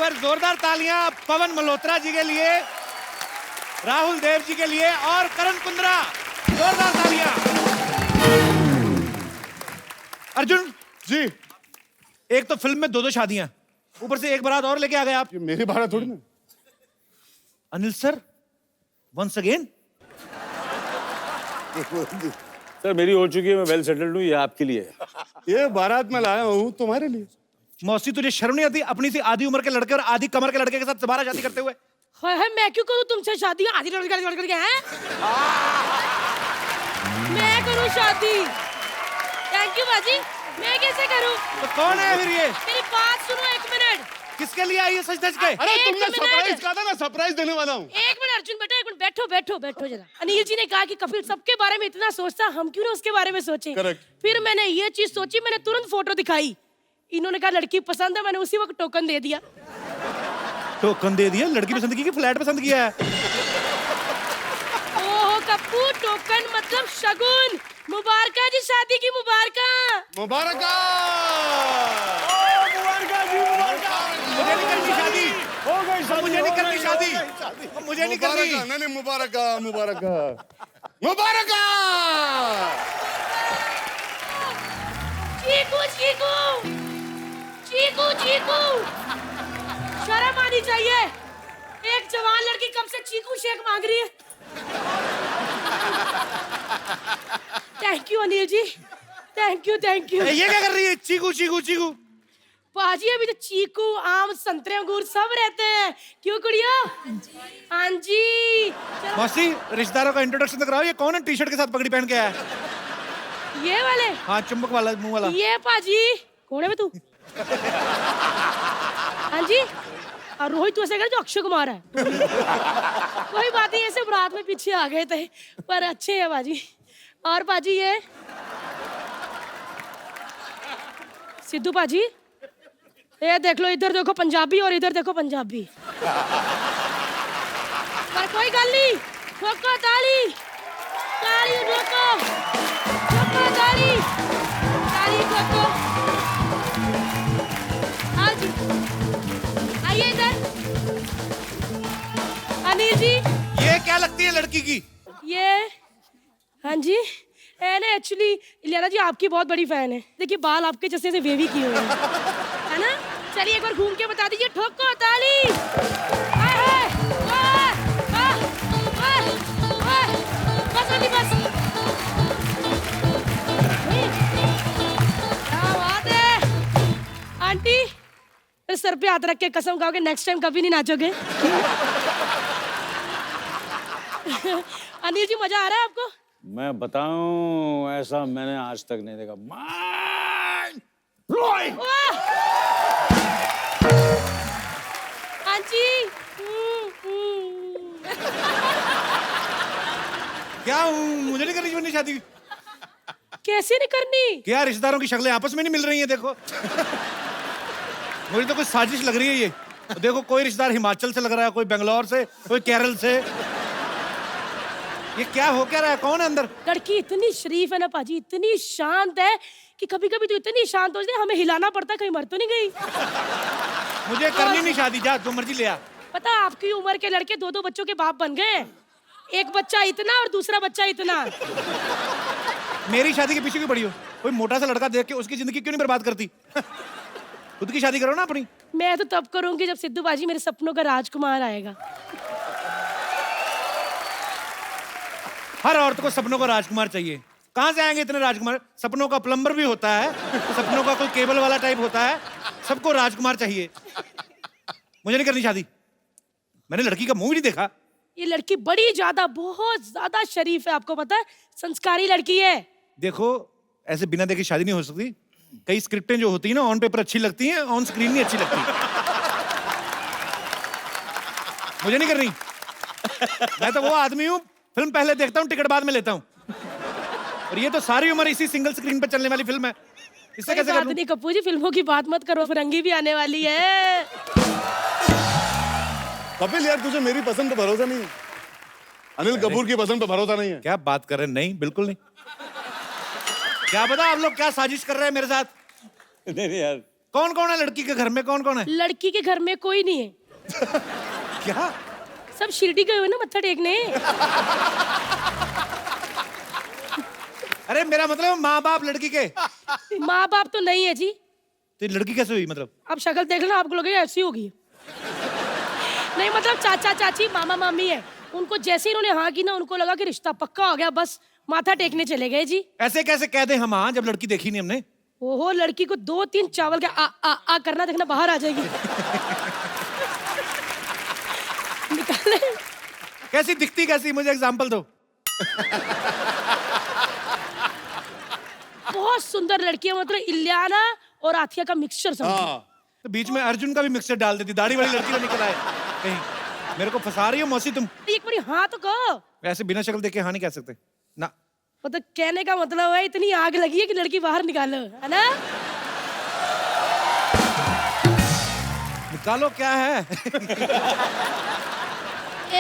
बार जोरदार तालियां पवन मल्होत्रा जी के लिए, राहुल देव जी के लिए और करण कुंद्रा। जोरदार तालियां। अर्जुन जी, एक तो फिल्म में दो शादियां, ऊपर से एक बारात और लेके आ गए आप। ये मेरी बारात थोड़ी ना। Anil sir once again. Sir मेरी हो चुकी है, मैं वेल सेटल्ड हूँ, ये आपके लिए है। ये बारात में लाया हूँ तुम्हारे लिए। मौसी तुझे शर्म नहीं आती अपनी सी आधी उम्र के लड़के और आधी कमर के लड़के के साथ दोबारा शादी करते हुए? है मैं क्यों करूं तुमसे शादी? आधी लड़के के हैं। मैं करूं शादी? थैंक यू बाजी। मैं कैसे करूं? तो कौन है फिर ये? मेरी बात सुनो एक मिनट। किसके लिए आई है सच धज के? अरे एक तुमने मिनट। सरप्राइज कहा था ना, सरप्राइज देने वाला हूँ। एक मिनट अर्जुन बेटा, एक मिनट बैठो बैठो बैठो जरा। अनिल जी ने कहा कि कपिल सबके बारे में इतना सोचता, हम क्यों ना उसके बारे में सोचें। Correct. फिर मैंने ये चीज सोची, मैंने तुरंत फोटो दिखाई। इन्होंने कहा लड़की पसंद है, मैंने उसी वक्त टोकन दे दिया। टोकन दे दिया? लड़की पसंद की कि फ्लैट पसंद किया है? ओहो कप्पू, टोकन मतलब शगुन। मुबारका जी, शादी की मुबारका। मुबारक मुझे नहीं करनी शादी। हो गई शादी, मुझे नहीं करनी शादी। मुझे नहीं करनी। नहीं मुबारक मुबारक मुबारक। चीकू चीकू चीकू चीकू, शर्म आनी चाहिए। एक जवान लड़की कब से चीकू शेक मांग रही है। Thank you Anil ji, thank you thank you. ये क्या कर रही है? चीकू चीकू चीकू। पाजी अभी तो चीकू आम संतरे अंगूर सब रहते हैं, क्यों कुड़िया? हाँ जी। चलो। मौसी रिश्तेदारों का इंट्रोडक्शन तो कराओ। ये कौन है टी शर्ट के साथ पगड़ी पहन के आया है? ये वाले? हाँ चुंबक वाला मुंह वाला। ये पाजी कौन है बे तू? हाँ जी। और रोहित तो ऐसे कर जो अक्षय कुमार है। कोई बात नहीं, ऐसे बारात में पीछे आ गए थे पर अच्छे हैं बाजी। और बाजी ये सिद्धू पाजी, ये देख लो, इधर देखो पंजाबी और इधर देखो पंजाबी। पर कोई गल नहीं, ठोको ताली, ताली ठोको, ठोको ताली, ताली ठोको। हाँ जी, आइए इधर। अनिल जी, ये क्या लगती है लड़की की? ये हाँ जी, है ना एक्चुअली इलियाना जी आपकी बहुत बड़ी फैन है। देखिए बाल आपके जैसे से वेवी किए हुए हैं, है ना? चलिए एक बार घूम के बता दीजिए, ठोको ताली। हाय हाय, वाह, वाह, वाह, वाह। बस अभी बस। क्या बात है आंटी, मेरे सर पे हाथ रख के कसम खाओगे नेक्स्ट टाइम कभी नहीं नाचोगे? अनिल जी मजा आ रहा है आपको? मैं बताऊं, ऐसा मैंने आज तक नहीं देखा। Mind blowing. हाँ जी। क्या हूँ? मुझे नहीं करनी शादी। कैसे नहीं करनी? क्या रिश्तेदारों की शक्लें आपस में नहीं मिल रही हैं? देखो मुझे तो कोई साजिश लग रही है ये। देखो कोई रिश्तेदार हिमाचल से लग रहा है, कोई बेंगलोर से, कोई केरल से। ये क्या हो क्या रहा है? कौन है अंदर? लड़की इतनी शरीफ है ना पाजी, इतनी शांत है कि कभी कभी तो इतनी शांत हो जाती है हमें हिलाना पड़ता, कहीं मर तो नहीं गई। मुझे करनी नहीं शादी, जा जो मर्जी ले आ। पता आपकी उम्र के लड़के दो दो बच्चों के बाप बन गए। एक बच्चा इतना और दूसरा बच्चा इतना। मेरी शादी के पीछे क्यों पड़ी हो? कोई मोटा सा लड़का देख के उसकी जिंदगी क्यों नहीं बर्बाद करती? खुद की शादी करो ना अपनी। मैं तो तब करूंगी जब सिद्धू बाजी मेरे सपनों का राजकुमार आएगा। हर औरत को सपनों का राजकुमार चाहिए। कहाँ से आएंगे इतने राजकुमार? सपनों का प्लम्बर भी होता है, सपनों का कोई केबल वाला टाइप होता है, सबको राजकुमार चाहिए। मुझे नहीं करनी शादी। मैंने लड़की का मुंह भी नहीं देखा। ये लड़की बड़ी ज्यादा, बहुत ज्यादा शरीफ है, आपको पता है, संस्कारी लड़की है। देखो ऐसे बिना देखे शादी नहीं हो सकती। कई स्क्रिप्टें जो होती है ना ऑन पेपर अच्छी लगती हैं, ऑन स्क्रीन नहीं अच्छी लगती। मुझे नहीं करनी। मैं तो वो आदमी हूँ, फिल्म पहले देखता हूँ, टिकट बाद में लेता हूँ। और ये तो सारी उम्र इसी सिंगल स्क्रीन पर चलने वाली फिल्म है, इससे कैसे कर लूं? नहीं कप्पू जी, फिल्मों की बात मत करो, फिरंगी भी आने वाली है। कपिल यार, तुझे मेरी पसंद पे भरोसा नहीं है? अनिल कपूर की पसंद पे भरोसा नहीं है? क्या बात कर रहे हैं? नहीं, बिल्कुल नहीं। क्या पता आप लोग क्या साजिश कर रहे हैं मेरे साथ। नहीं यार, कौन कौन है लड़की के घर में, कौन कौन है? लड़की के घर में कोई नहीं है, क्या? सब शिरडी गए हुए ना मत्था टेकने। अरे मेरा मतलब माँ बाप लड़की के। माँ बाप तो नहीं है जी। तो ये लड़की कैसे हुई मतलब? अब शक्ल देख लेना, आपको लगेगा ऐसी होगी। नहीं मतलब चाचा चाची मामा मामी है, उनको जैसे ही उन्होंने हाँ की ना, उनको लगा कि रिश्ता पक्का हो गया, बस माथा टेकने चले गए जी। ऐसे कैसे कह दे हम हाँ, जब लड़की देखी नहीं हमने? ओहो, लड़की को 2-3 चावल का आ करना, देखना बाहर आ जाएगी। निकाले। कैसी दिखती, कैसी, मुझे एग्जांपल दो। बहुत सुंदर लड़की है, मतलब इलियाना और आथिया का मिक्सचर समझो। हाँ तो बीच में अर्जुन का भी मिक्सर डाल देती, दाढ़ी वाली लड़की को निकल आए कहीं। मेरे को फंसा रही हो मौसी तुम। एक बार हाँ तो कहो। ऐसे बिना शक्ल देखे हाँ नहीं कह सकते ना। मतलब कहने का मतलब है इतनी आग लगी है कि लड़की बाहर निकालो, है ना? निकालो क्या है?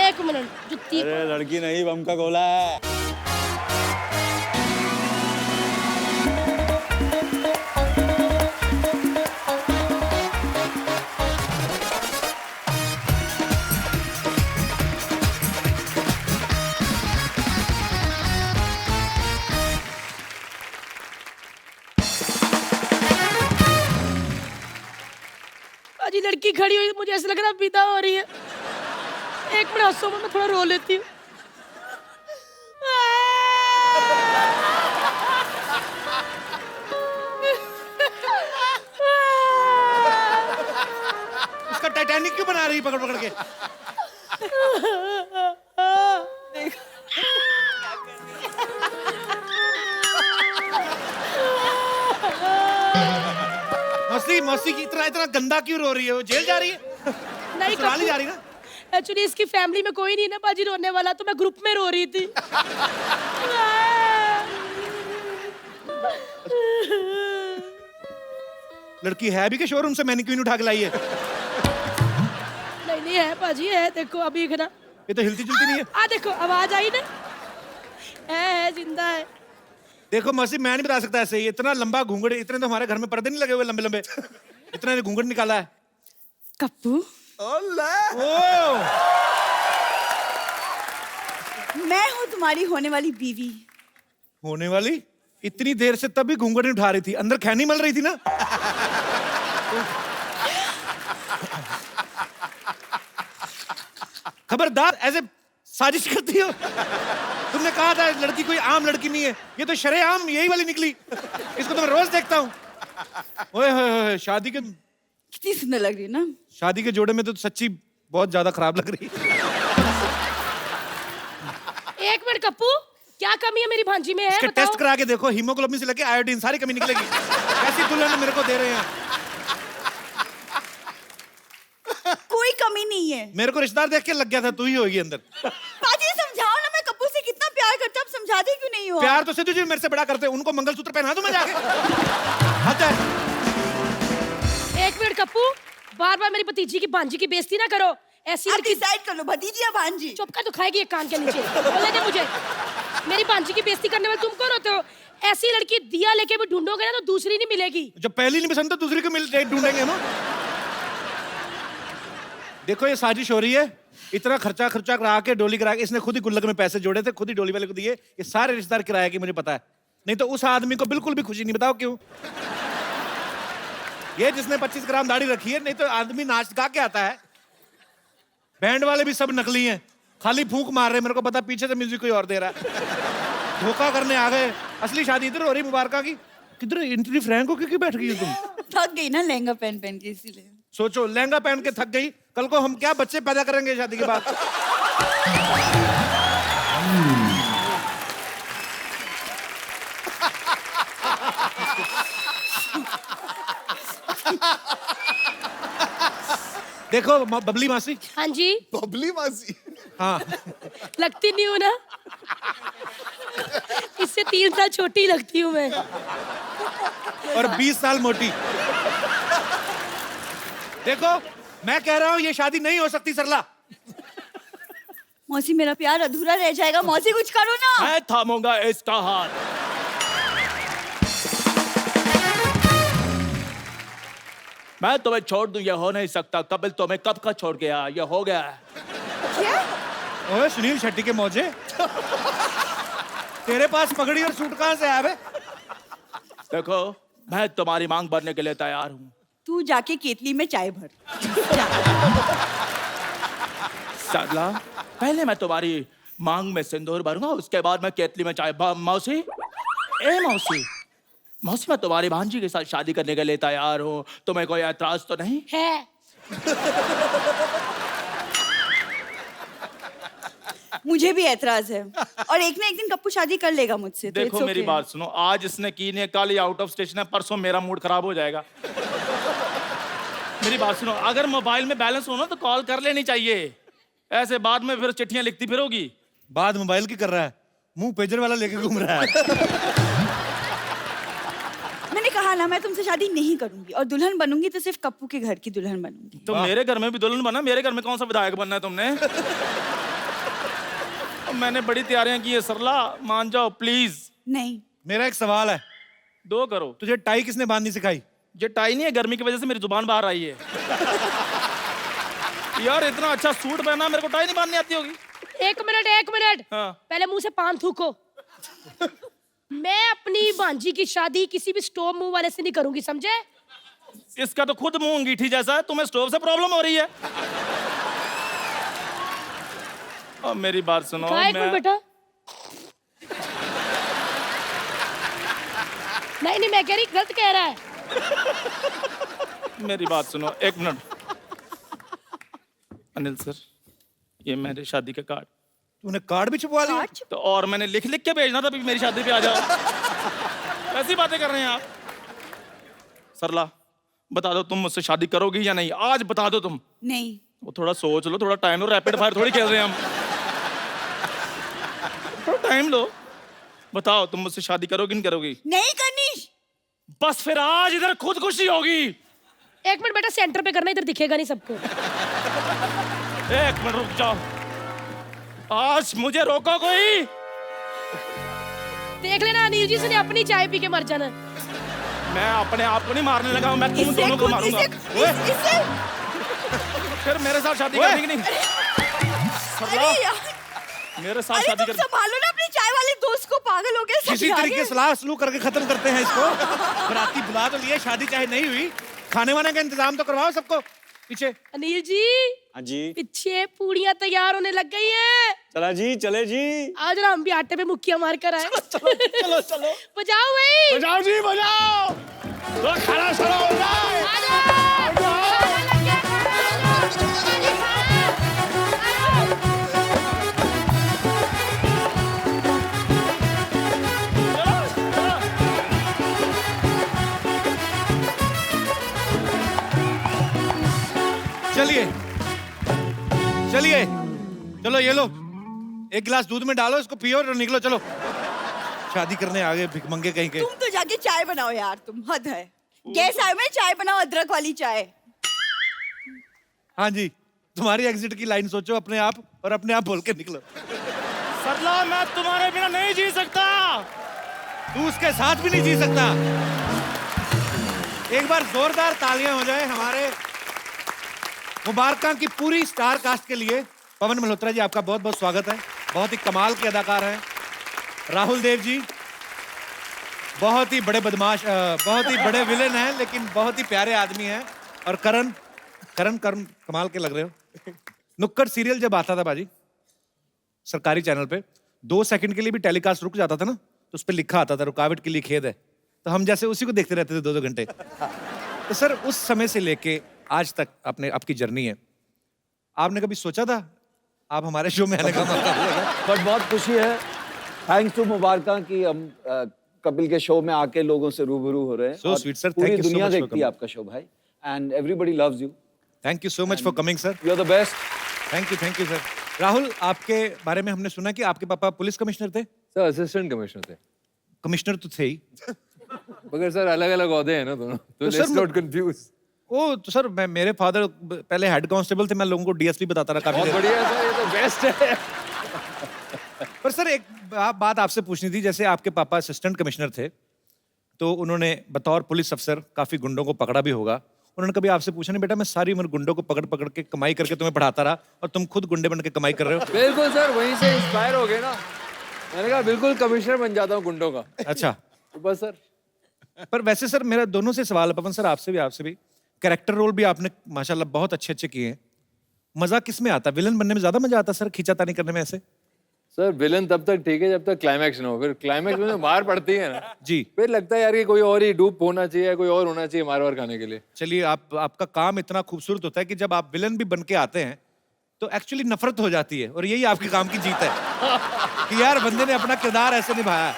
1 मिनट, जुत्ती। अरे लड़की नहीं, बम का गोला है। अजी लड़की खड़ी हुई, मुझे ऐसा लग रहा है विदा हो रही है। 1 मिनट हंसो, मैं थोड़ा रो लेती हूँ। उसका टाइटैनिक क्यों बना रही है पकड़ पकड़ के? मौसी मौसी की इतना इतना गंदा क्यों रो रही है? वो जेल जा रही है? नहीं ससुराल जा रही ना? एक्चुअली इसकी फैमिली में कोई नहीं ना बाजी रोने वाला, तो मैं ग्रुप में रो रही थी। लड़की है भी के शोरूम से मैंने क्यों नहीं उठा के लाई है? नहीं नहीं है बाजी, है, देखो अभी ना, ये तो हिलती जुलती नहीं है। देखो आवाज आई ना, है जिंदा है। देखो मौसी, मैं नहीं बता सकता ऐसे ही। इतना लंबा घूंघट, इतने तो हमारे घर में पर्दे नहीं लगे हुए लंबे लंबे। इतना घूंघट निकाला है। कप्पू, ओ मैं हूँ तुम्हारी होने वाली बीवी। होने वाली? इतनी देर से तब भी घूंघट नहीं उठा रही थी, अंदर खैनी मल रही थी ना? खबरदार, ऐसे साजिश करती हो। तुमने कहा था लड़की कोई आम लड़की नहीं है, ये तो शरेआम यही वाली निकली। इसको तो मैं रोज देखता हूँ। ओए होए होए, शादी कितनी सुंदर लग रही है ना। के जोड़े में तो सच्ची बहुत ज्यादा खराब लग रही है। 1 मिनट कप्पू, क्या कमी है मेरी भांजी में? है इसके बताओ। टेस्ट करा के देखो, हीमोग्लोबिन से लेके आयोडीन सारी कमी निकलेगी। कैसी दुल्हन मेरे को दे रहे हैं? कोई कमी नहीं है। मेरे को रिश्तेदार देख के लग गया था तू ही होगी अंदर। पाजी समझाओ ना, मैं कप्पू से कितना प्यार करता हूँ, समझाते क्यों नहीं हो? प्यार तो सिद्धू जी मेरे से बड़ा करते हैं, उनको मंगलसूत्र पहना दूं मैं जाके? हद है। 1 मिनट कप्पू, बार बार मेरी भतीजी की भांजी की बेइज्जती ना करो। ऐसी आप लड़की डिसाइड कर लो, भतीजी या भांजी। चुप कर, तो खाएगी एक कान के नीचे। बोले दे मुझे, मेरी भांजी की बेइज्जती करने वाले तुम कौन होते हो? ऐसी लड़की दिया लेके भी ढूंढोगे ना तो दूसरी नहीं मिलेगी। जब पहली नहीं पसंद तो दूसरी को मिल ढूंढेंगे हम। देखो ये साजिश हो रही है। इतना खर्चा खर्चा करा के डोली करा के, इसने खुद ही गुल्लक में पैसे जोड़े थे, खुद ही डोली वाले को दिए। ये सारे रिश्तेदार किराया की, मुझे पता है। नहीं तो उस आदमी को बिल्कुल भी खुशी नहीं। बताओ क्यों? ये जिसने 25 ग्राम दाढ़ी रखी है, नहीं तो आदमी नाच गा के आता है। बैंड वाले भी सब नकली हैं, खाली फूंक मार रहे हैं। मेरे को पता, पीछे से म्यूजिक कोई और दे रहा है। धोखा करने आ गए। असली शादी इधर हो रही मुबारका की। किधर इंटरव्यू फ्रैंक हो क्यों बैठ गई हो तुम? थक गई ना लहंगा पहन पहन के, इसीलिए। सोचो, लहंगा पहन के थक गई, कल को हम क्या बच्चे पैदा करेंगे शादी के बाद? देखो बबली मासी। हाँ जी। बबली मासी। हाँ, लगती नहीं हूँ ना, इससे 3 साल छोटी लगती हूँ मैं। और 20 साल मोटी। देखो मैं कह रहा हूँ ये शादी नहीं हो सकती सरला। मौसी मेरा प्यार अधूरा रह जाएगा, मौसी कुछ करो ना। मैं थामूंगा इसका हाथ। मैं तुम्हें छोड़ दूं, ये हो नहीं सकता। कपिल तुम्हें कब का छोड़ गया, ये हो गया है। क्या? ओए सुनील शेट्टी के मौजे, तेरे पास पगड़ी और सूट कहाँ से आया बे? देखो मैं तुम्हारी मांग भरने के लिए तैयार हूँ। तू जाके केतली में चाय भर। जा। सरला, पहले मैं तुम्हारी मांग में सिंदूर भरूंगा, उसके बाद मैं केतली में चाय। मौसी, ए मौसी, मौसी मैं तुम्हारी भांजी के साथ शादी करने के लिए तैयार हूँ, तुम्हें कोई ऐतराज तो नहीं है। मुझे भी ऐतराज है, और एक ना एक दिन कप्पू शादी कर लेगा मुझसे, तो देखो it's मेरी okay। बात सुनो, आज इसने की ने, कल ये आउट ऑफ स्टेशन है, परसों मेरा मूड खराब हो जाएगा। मेरी बात सुनो, अगर मोबाइल में बैलेंस हो ना तो कॉल कर लेनी चाहिए, ऐसे बाद में फिर चिट्ठियां लिखती फिरोगी। बात मोबाइल की कर रहा है, मुंह पेजर वाला लेके घूम रहा है। मैंने कहा ना मैं तुमसे शादी नहीं करूंगी, और दुल्हन बनूंगी तो सिर्फ कप्पू के घर की दुल्हन बनूंगी। तो मेरे घर में भी दुल्हन बना, मेरे घर में कौन सा विधायक बनना है तुमने? मैंने बड़ी तैयारियां की है सरला, मान जाओ प्लीज। नहीं। मेरा एक सवाल है, 2 करो। तुझे टाई किसने बांधनी सिखाई? ये टाई नहीं है, गर्मी की वजह से मेरी जुबान बाहर आई है। यार इतना अच्छा सूट पहना, मेरे को टाई नहीं बांधनी आती होगी। एक मिनट, हाँ। पहले मुंह से पान थूको। मैं अपनी भांजी की शादी किसी भी स्टोव मुंह वाले से नहीं करूंगी, समझे? इसका तो खुद मुंह अंगीठी जैसा है, तुम्हें स्टोव से प्रॉब्लम हो रही है। अब मेरी बात सुनो, एक मिनट बेटा। नहीं, मैं कह रही गलत कह रहा है। मेरी बात सुनो, 1 मिनट। अनिल सर, ये मेरे शादी का कार्ड। तूने कार्ड भी छुपवा लिया? तो और मैंने लिख लिख के भेजना था भी मेरी शादी पे आ जाओ। ऐसी बातें कर रहे हैं आप। सरला बता दो, तुम मुझसे शादी करोगी या नहीं? आज बता दो तुम। नहीं। वो थोड़ा सोच लो, थोड़ा टाइम लो, रैपिड फायर थोड़ी खेल रहे हैं हम। थोड़ा टाइम लो, बताओ तुम मुझसे शादी करोगी नहीं करोगी? नहीं करनी। बस फिर आज इधर खुद खुशी होगी। 1 मिनट बेटा, सेंटर पे करना, इधर दिखेगा नहीं सबको। 1 मिनट रुक जाओ, आज मुझे रोको कोई। देख लेना अनिल जी से अपनी चाय पी के मर जाना। मैं अपने आप को नहीं मारने लगा हूं, मैं तुम दोनों को मारूंगा। इससे फिर मेरे साथ शादी करनी कि नहीं? अरे यार, मेरे साथ अरे शादी तुम कर। संभालो ना अपने चाय वाले दोस्त को, पागल हो गए सब किसी यार तरीके ये। सलाह सलूक करके खत्म करते हैं इसको। बराती बुला तो लिए, शादी चाहे नहीं हुई, खाने वाने का इंतजाम तो करवाओ सबको। पीछे अनिल जी, हाँ जी, पीछे पूड़ियां तैयार होने लग गई हैं। चला जी, चले जी। आज ना हम भी आटे पे मुक्कियां मार कर आए। चलो चलो चलो, बजाओ भाई, बजाओ जी बजाओ। तो खाना शुरू हो जाए। चलिए चलिए, चलो ये लो, एक गिलास दूध में डालो, इसको पियो और निकलो। चलो शादी करने आ गए भिखमंगे कहीं के। तुम तो जाके चाय बनाओ यार, तुम हद है। गैस आए में चाय बनाओ, अदरक वाली चाय। हाँ जी, तुम्हारी एग्जिट की लाइन सोचो अपने आप, और अपने आप बोल के निकलो। सरला मैं तुम्हारे बिना नहीं जी सकता। तू उसके साथ भी नहीं जी सकता। एक बार जोरदार तालियां हो जाए हमारे मुबारका की पूरी स्टार कास्ट के लिए। पवन मल्होत्रा जी, आपका बहुत बहुत स्वागत है। बहुत ही कमाल के अदाकार हैं। राहुल देव जी बहुत ही बड़े बदमाश, बहुत ही बड़े विलेन हैं, लेकिन बहुत ही प्यारे आदमी हैं। और करण कमाल के लग रहे हो। नुक्कड़ सीरियल जब आता था बाजी सरकारी चैनल पे, 2 सेकंड के लिए भी टेलीकास्ट रुक जाता था ना, तो उस पर लिखा आता था रुकावट के लिए खेद है, तो हम जैसे उसी को देखते रहते थे 2-2 घंटे। तो सर उस समय से लेके आज तक आपकी जर्नी है, आपने कभी सोचा था आप हमारे शो में आने का मौका मिलेगा? बट बहुत खुशी है, थैंक्स टू मुबारका कि हम कपिल के शो में आके लोगों से रूबरू हो रहे हैं। So और sweet, sir. पूरी Thank you so दुनिया much for देखती है coming. आपका शो भाई, and everybody loves you. Thank you so much for coming sir. You are the best. Thank you sir. Rahul, आपके बारे में हमने सुना कि आपके पापा पुलिस कमिश्नर थे। सर असिस्टेंट कमिश्नर थे, कमिश्नर तो थे ही। मगर सर अलग अलग ओहदे हैं ना दोनों, तो सर, लेट्स नॉट कंफ्यूज। ओ तो सर मेरे फादर पहले हेड कांस्टेबल थे, मैं लोगों को डीएसपी बताता रहा काफी बहुत देर। बढ़िया है सर, ये तो बेस्ट है। पर सर एक बात आपसे पूछनी थी, जैसे आपके पापा असिस्टेंट कमिश्नर थे, तो उन्होंने बतौर पुलिस अफसर काफी गुंडों को पकड़ा भी होगा, उन्होंने कभी आपसे पूछा नहीं बेटा मैं सारी उम्र गुंडों को पकड़ पकड़ के कमाई करके तुम्हें पढ़ाता रहा और तुम खुद गुंडे बन के कमाई कर रहे हो? बिल्कुल सर, वहीं से इंस्पायर हो गए ना। मैंने कहा बिल्कुल कमिश्नर बन जाता हूँ गुंडों का। अच्छा, तो बस सर। पर वैसे सर मेरा दोनों से सवाल है, पवन सर आपसे भी। कैरेक्टर रोल भी आपने माशाल्लाह बहुत अच्छे अच्छे किए हैं। मजा किस में आता है? विलन बनने में ज्यादा मजा आता है सर, खींचातानी करने में ऐसे? सर विलन तब तक ठीक है जब तक क्लाइमैक्स ना हो, फिर क्लाइमैक्स में जो मार पड़ती है ना जी। फिर लगता है यार कि कोई और ही डूब होना चाहिए, कोई और होना चाहिए मार वार खाने के लिए। चलिए, आपका काम इतना खूबसूरत होता है कि जब आप विलन भी बन के आते हैं तो एक्चुअली नफरत हो जाती है, और यही आपके काम की जीत है कि यार बंदे ने अपना किरदार ऐसे निभाया है।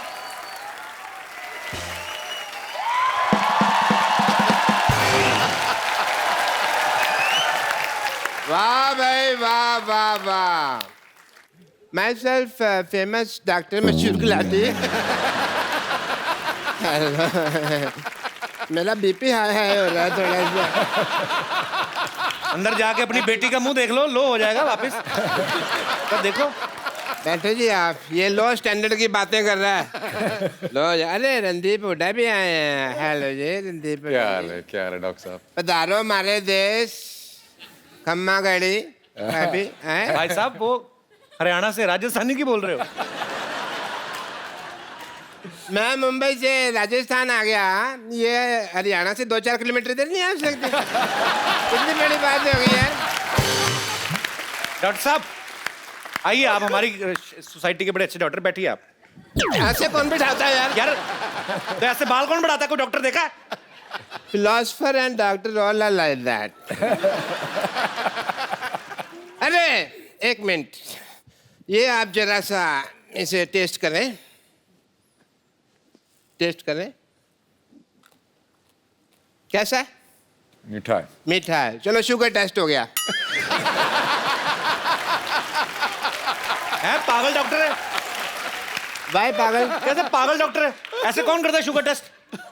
वाह भाई वाह वाह वाह। माई सेल्फ फेमस डॉक्टर मशहूर गुलाटी। मेरा बीपी हाई हो रहा है थोड़ा सा। अंदर जाके अपनी बेटी का मुंह देख लो हो जाएगा वापस। तब देखो। बैठो जी आप, ये लो स्टैंडर्ड की बातें कर रहा है। लो अरे रणदीप हुड्डा भी आए हैं। हेलो जी रणदीप। क्या हाल है डॉक्टर साहब? पधारो हमारे देश। खम्मा गड़ी अभी भाई साहब वो हरियाणा से राजस्थानी की बोल रहे हो? मैं मुंबई से राजस्थान आ गया, ये हरियाणा से 2-4 किलोमीटर इधर नहीं आ सकते। कितनी बड़ी बात हो गई यार। डॉक्टर साहब आइए, आप हमारी सोसाइटी के बड़े अच्छे डॉक्टर, बैठिए आप। ऐसे कौन बिठाता है यार? यार तो ऐसे बाल कौन बढ़ाता है? कोई डॉक्टर देखा है? Philosopher and doctor all are like that. अरे एक मिनट, ये आप जरा सा इसे टेस्ट करें। कैसा है? मीठा है। मीठा है। चलो शुगर टेस्ट हो गया। है पागल डॉक्टर है? भाई पागल कैसे पागल डॉक्टर है? ऐसे कौन करता है शुगर टेस्ट?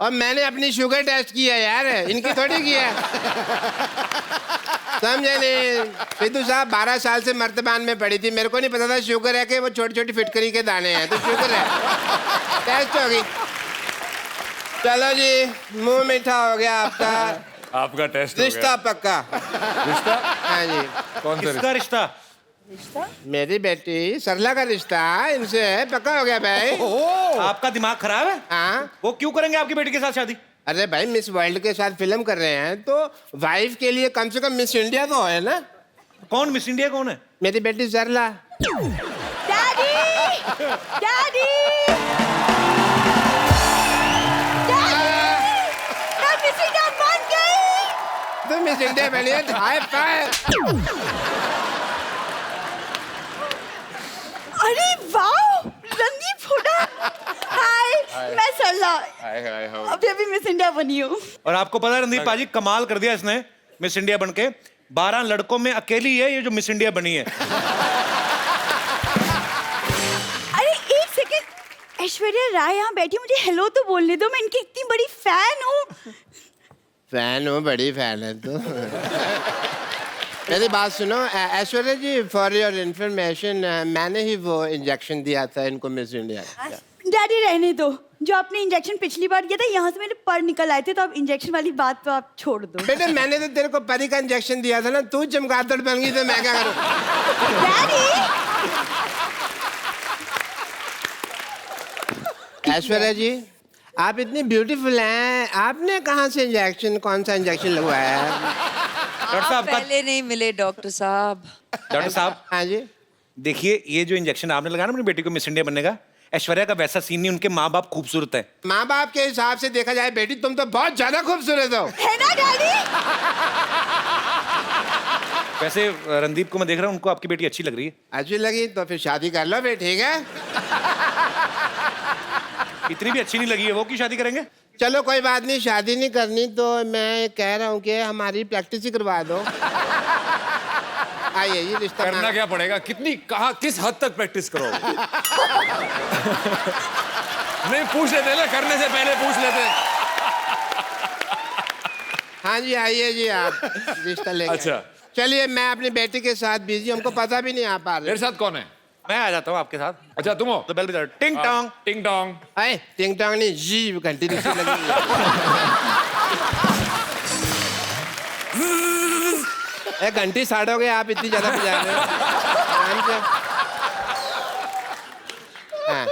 और मैंने अपनी शुगर टेस्ट किया यार, इनकी थोड़ी किया। समझे नहीं? सिद्धू साहब 12 साल से मर्तबान में पड़ी थी, मेरे को नहीं पता था शुगर है कि वो छोटी छोटी फिटकरी के दाने हैं। तो शुगर है, टेस्ट हो गई। चलो जी, मुंह मीठा हो गया आपका। आपका टेस्ट हो रिश्ता पक्का। रिश्ता? हाँ जी। कौन सा किसका रिश्ता? मेरी बेटी सरला का रिश्ता इनसे पक्का हो गया भाई। आपका दिमाग खराब है? हाँ। वो क्यों करेंगे आपकी बेटी के साथ शादी? अरे भाई, मिस वर्ल्ड के साथ फिल्म कर रहे हैं तो वाइफ के लिए कम से कम मिस इंडिया तो है ना। कौन मिस इंडिया कौन है? मेरी बेटी सरला। डैडी डैडी मैं मिस इंडिया बन गई। तुम मिस इंडिया बनी है, हाई फाइव। अरे वाह, रणदीप हुड्डा। हाय, मैं सरला। अभी अभी मिस इंडिया बनी हूँ। और आपको पता है रणदीप पाजी, कमाल कर दिया इसने मिस इंडिया बन के। 12 लड़कों में अकेली है ये जो मिस इंडिया बनी है। अरे एक सेकंड, ऐश्वर्या राय यहाँ बैठी, मुझे हेलो तो बोलने दो, मैं इनकी इतनी बड़ी फैन हूँ। फैन हो, बड़ी फैन है तो। मेरी बात सुनो ऐश्वर्या जी, फॉर योर इंफॉर्मेशन, मैंने ही वो इंजेक्शन दिया था इनको मिस इंडिया। डैडी रहने दो, जो आपने इंजेक्शन पिछली बार किया था यहाँ से मेरे पर निकल आए थे, तो अब इंजेक्शन वाली बात तो आप छोड़ दो। बेटे मैंने तो तेरे को परी का इंजेक्शन दिया था ना, तू चमगादड़ बन गई तो मैं क्या करूँ? डैडी ऐश्वर्या जी, आप इतनी ब्यूटीफुल हैं, आपने कहाँ से इंजेक्शन, कौन सा इंजेक्शन लगवाया है? डॉक्टर साहब का पहले नहीं मिले डॉक्टर साहब। डॉक्टर साहब हाँ जी। देखिए, ये जो इंजेक्शन आपने लगाया ना अपनी बेटी को मिस इंडिया बनने का, ऐश्वर्या का वैसा सीन नहीं, उनके माँ बाप खूबसूरत है। माँ बाप के हिसाब से देखा जाए बेटी तुम तो बहुत ज्यादा खूबसूरत हो। है ना डैडी? वैसे रणदीप को मैं देख रहा हूँ, उनको आपकी बेटी अच्छी लग रही है। अच्छी लगी तो फिर शादी कर लो फिर, ठीक है? इतनी भी अच्छी नहीं लगी है वो, की शादी करेंगे? चलो कोई बात नहीं, शादी नहीं करनी तो मैं कह रहा हूँ कि हमारी प्रैक्टिस ही करवा दो। आइए, ये रिश्ता करना क्या पड़ेगा? कितनी, कहाँ, किस हद तक प्रैक्टिस करोगे? नहीं पूछ लेते ना, करने से पहले पूछ लेते। हाँ जी, आइए जी आप रिश्ता लेके। अच्छा। चलिए, मैं अपनी बेटी के साथ बिजी, हमको पता भी नहीं आ पा रहा। मेरे साथ कौन है? मैं आ जाता हूँ आपके साथ। अच्छा तुम हो? तो बेल बजा, टिंग टोंग। टिंग टोंग। अरे टिंग टोंग नहीं, जी घंटी दूसरी लगी। एक घंटी स्टार्ट हो गई, आप इतनी ज्यादा बजा रहे हो। आराम से। हाँ,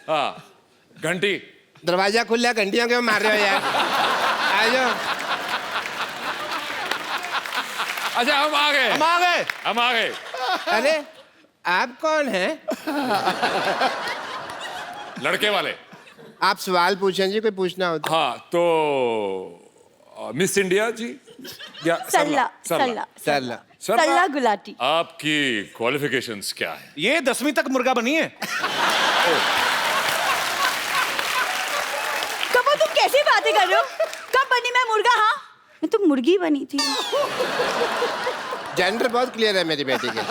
हाँ घंटी। दरवाजा खुला, घंटियों क्यों मार रहे हो यार? आ जाओ। अच्छा हम आ गए, हम आ गए। हम आ गए। अरे आप कौन हैं? लड़के वाले। आप सवाल पूछें जी, कोई पूछना हो तो। हाँ तो मिस इंडिया जी या सल्ला सल्ला चल सल्ला गुलाटी। आपकी क्वालिफिकेशंस क्या है? ये 10वीं तक मुर्गा बनी है। कबो तुम कैसी बातें कर रहे हो? कब बनी मैं मुर्गा? हाँ मैं तो मुर्गी बनी थी। जेंडर बहुत क्लियर है मेरी बेटी के।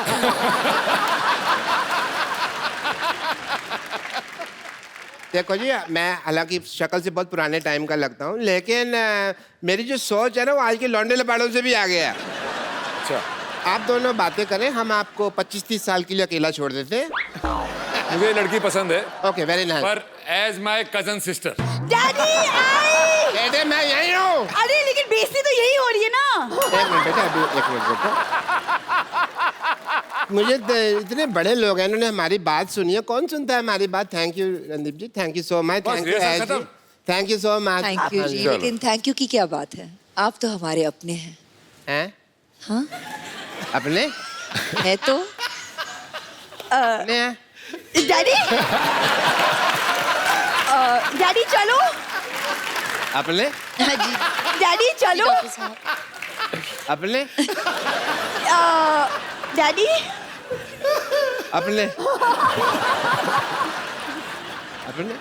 देखो जी, मैं हालांकि शक्ल से बहुत पुराने टाइम का लगता हूँ, लेकिन मेरी जो सोच है ना वो आज के लौंडे लपाड़ों से भी आ गया है। अच्छा आप दोनों बातें करें, हम आपको 25-30 साल के लिए अकेला छोड़ देते हैं। मुझे लड़की पसंद है, ओके वेरी नाइस। पर as my cousin sister. Daddy आई। बेटे मैं यही हूँ। अरे लेकिन बेइज्जती तो यही हो रही है ना। एक मिनट बेटा, अभी एक मिनट बेटा। मुझे इतने बड़े लोग हैं, इन्होंने हमारी बात सुनी है। कौन सुनता है हमारी बात? Thank you Randeep ji, thank you so much. Thank you rehearsal खत्म? Thank you so much. Thank you जी, लेकिन थैंक यू की क्या बात है? आप तो हमारे अपने हैं। हैं? हाँ अपने? है तो। अपने हैं? डैडी डैडी चलो। अपने? हाँ जी डैडी चलो। डॉक्टर साहब। अपने? डैडी अपने? अपने?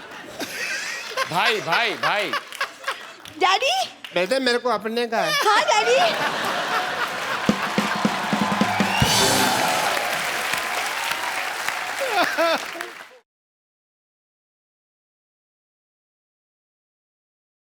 भाई भाई भाई। डैडी। बेटे मेरे को अपने का है। हाँ डैडी।